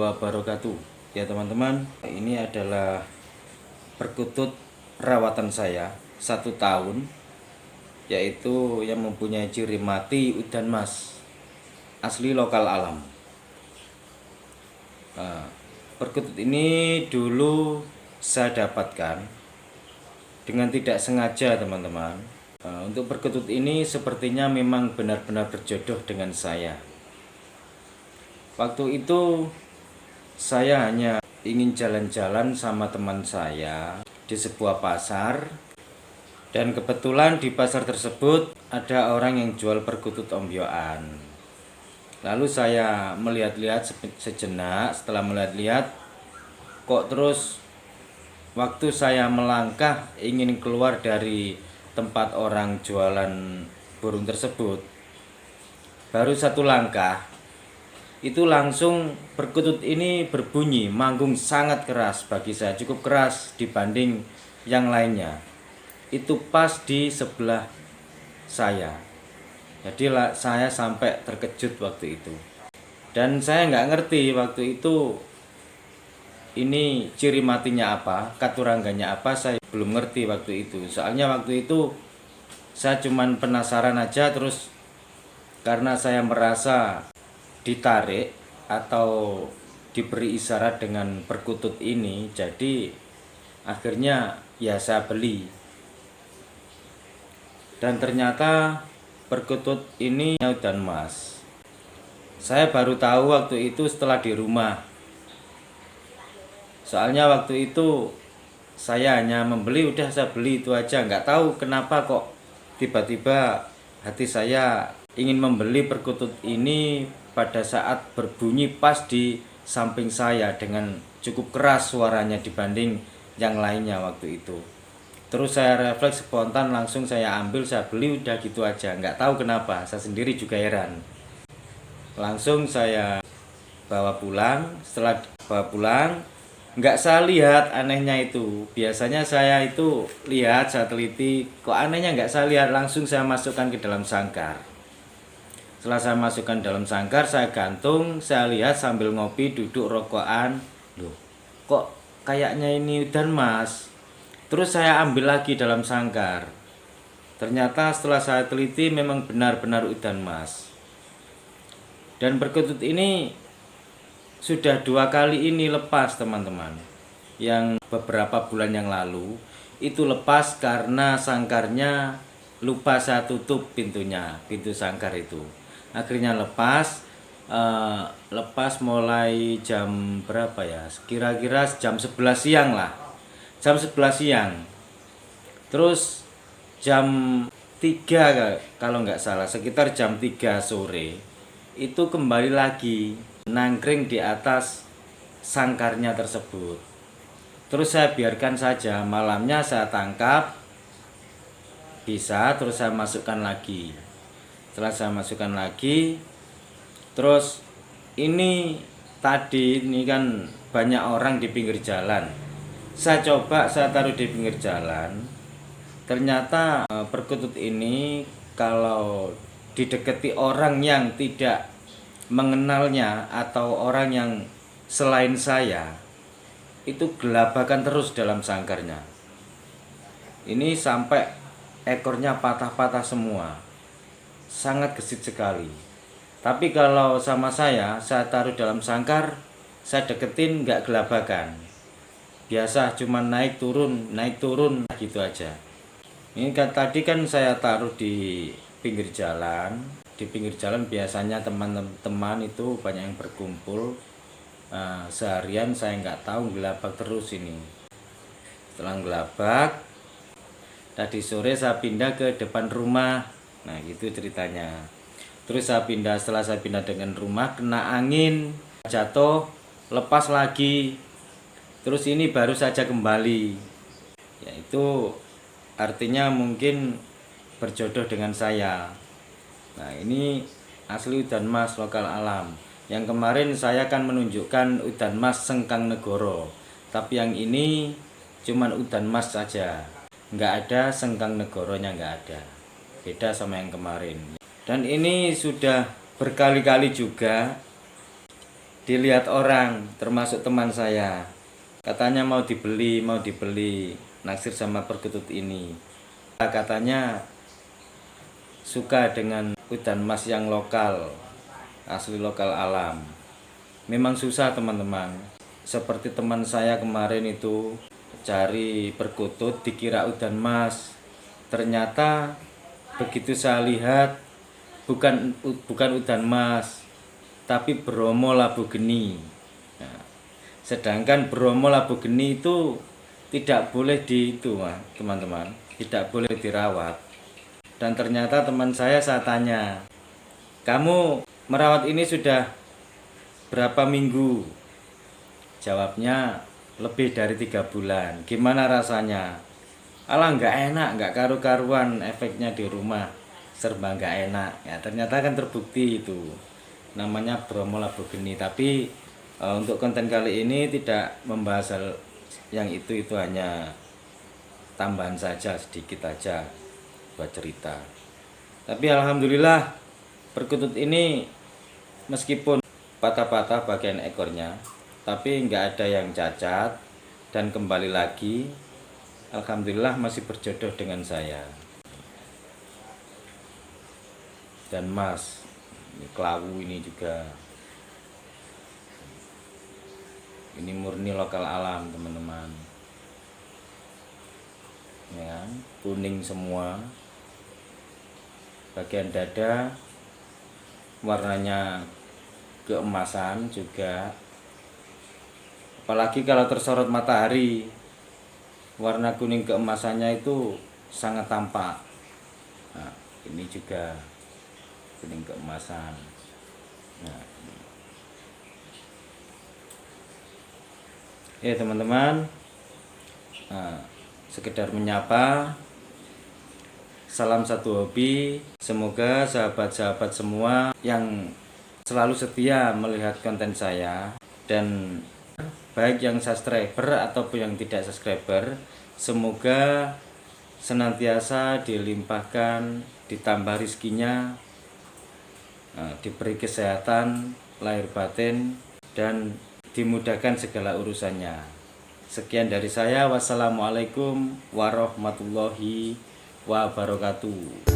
wabarakatuh. Ya teman-teman, ini adalah perkutut rawatan saya 1 tahun, yaitu yang mempunyai ciri mati udan mas, asli lokal alam. Nah, perkutut ini dulu saya dapatkan dengan tidak sengaja teman-teman. Untuk perkutut ini sepertinya memang benar-benar berjodoh dengan saya. Waktu itu saya hanya ingin jalan-jalan sama teman saya di sebuah pasar, dan kebetulan di pasar tersebut ada orang yang jual perkutut ombyoan. Lalu saya melihat-lihat sejenak. Setelah melihat-lihat, kok terus waktu saya melangkah ingin keluar dari tempat orang jualan burung tersebut, baru 1 langkah itu langsung perkutut ini berbunyi, manggung sangat keras. Bagi saya cukup keras dibanding yang lainnya. Itu pas di sebelah saya. Jadi saya sampai terkejut waktu itu. Dan saya nggak ngerti waktu itu ini ciri matinya apa, katurangganya apa, saya belum ngerti waktu itu. Soalnya waktu itu saya cuman penasaran aja, terus karena saya merasa ditarik atau diberi isyarat dengan perkutut ini, jadi akhirnya ya saya beli. Dan ternyata perkutut ini udan mas. Saya baru tahu waktu itu setelah di rumah. Soalnya waktu itu saya hanya membeli, udah saya beli itu aja. Nggak tahu kenapa kok tiba-tiba hati saya ingin membeli perkutut ini pada saat berbunyi pas di samping saya dengan cukup keras suaranya dibanding yang lainnya waktu itu. Terus saya refleks spontan, langsung saya ambil, saya beli, udah gitu aja. Nggak tahu kenapa, saya sendiri juga heran. Langsung saya bawa pulang. Setelah bawa pulang, nggak saya lihat anehnya itu. Biasanya saya itu lihat, saya teliti, kok anehnya nggak saya lihat. Langsung saya masukkan ke dalam sangkar. Setelah saya masukkan dalam sangkar, saya gantung, saya lihat sambil ngopi, duduk rokokan. Loh, kok kayaknya ini udan mas. Terus saya ambil lagi dalam sangkar. Ternyata setelah saya teliti memang benar-benar udan mas. Dan perkutut ini sudah 2 kali ini lepas teman-teman. Yang beberapa bulan yang lalu itu lepas karena sangkarnya lupa saya tutup pintunya, pintu sangkar itu. Akhirnya lepas mulai jam berapa ya, kira-kira jam 11 siang lah, jam 11 siang. Terus jam 3 kalau nggak salah, sekitar jam 3 sore itu kembali lagi nangkring di atas sangkarnya tersebut. Terus saya biarkan saja, malamnya saya tangkap bisa, terus saya masukkan lagi. Setelah saya masukkan lagi, terus ini tadi ini kan banyak orang di pinggir jalan. Saya coba saya taruh di pinggir jalan. Ternyata perkutut ini kalau didekati orang yang tidak mengenalnya atau orang yang selain saya, itu gelabakan terus dalam sangkarnya. Ini sampai ekornya patah-patah semua. Sangat gesit sekali. Tapi kalau sama saya taruh dalam sangkar, saya deketin nggak gelabakan. Biasa cuma naik turun gitu aja. Ini kan tadi kan saya taruh di pinggir jalan. Di pinggir jalan biasanya teman-teman itu banyak yang berkumpul. Seharian saya nggak tahu gelabak terus ini. Setelah gelabak, tadi sore saya pindah ke depan rumah. Nah gitu ceritanya. Terus setelah saya pindah dengan rumah, kena angin, jatuh, lepas lagi. Terus ini baru saja kembali. Ya itu artinya mungkin berjodoh dengan saya. Nah ini asli udan mas lokal alam. Yang kemarin saya akan menunjukkan udan mas Sengkang Negoro, tapi yang ini cuman udan mas saja, nggak ada Sengkang Negoronya, nggak ada. Beda sama yang kemarin. Dan ini sudah berkali-kali juga dilihat orang, termasuk teman saya. Katanya mau dibeli, naksir sama perkutut ini. Katanya suka dengan udan mas yang lokal, asli lokal alam. Memang susah teman-teman. Seperti teman saya kemarin itu cari perkutut dikira udan mas. Ternyata begitu saya lihat bukan udan mas, tapi Bromo labu geni. Nah, sedangkan Bromo labu geni itu tidak boleh teman-teman, tidak boleh dirawat. Dan ternyata teman saya tanya, kamu merawat ini sudah berapa minggu? Jawabnya lebih dari 3 bulan. Gimana rasanya? Alah, nggak enak, nggak karu-karuan, efeknya di rumah serba nggak enak. Ya ternyata kan terbukti itu namanya Bromo labu geni. Tapi untuk konten kali ini tidak membahas hal yang itu hanya tambahan saja, sedikit aja buat cerita. Tapi alhamdulillah perkutut ini meskipun patah-patah bagian ekornya, tapi nggak ada yang cacat dan kembali lagi. Alhamdulillah masih berjodoh dengan saya. Dan mas, ini kelawu ini juga. Ini murni lokal alam teman-teman. Ya, kuning semua. Bagian dada warnanya keemasan juga. Apalagi kalau tersorot matahari, warna kuning keemasannya itu sangat tampak. Nah, ini juga kuning keemasan. Nah, ya teman-teman, sekedar menyapa. Salam satu hobi. Semoga sahabat-sahabat semua yang selalu setia melihat konten saya, dan baik yang subscriber ataupun yang tidak subscriber, semoga senantiasa dilimpahkan, ditambah rizkinya, diberi kesehatan lahir batin, dan dimudahkan segala urusannya. Sekian dari saya. Wassalamualaikum warahmatullahi wabarakatuh.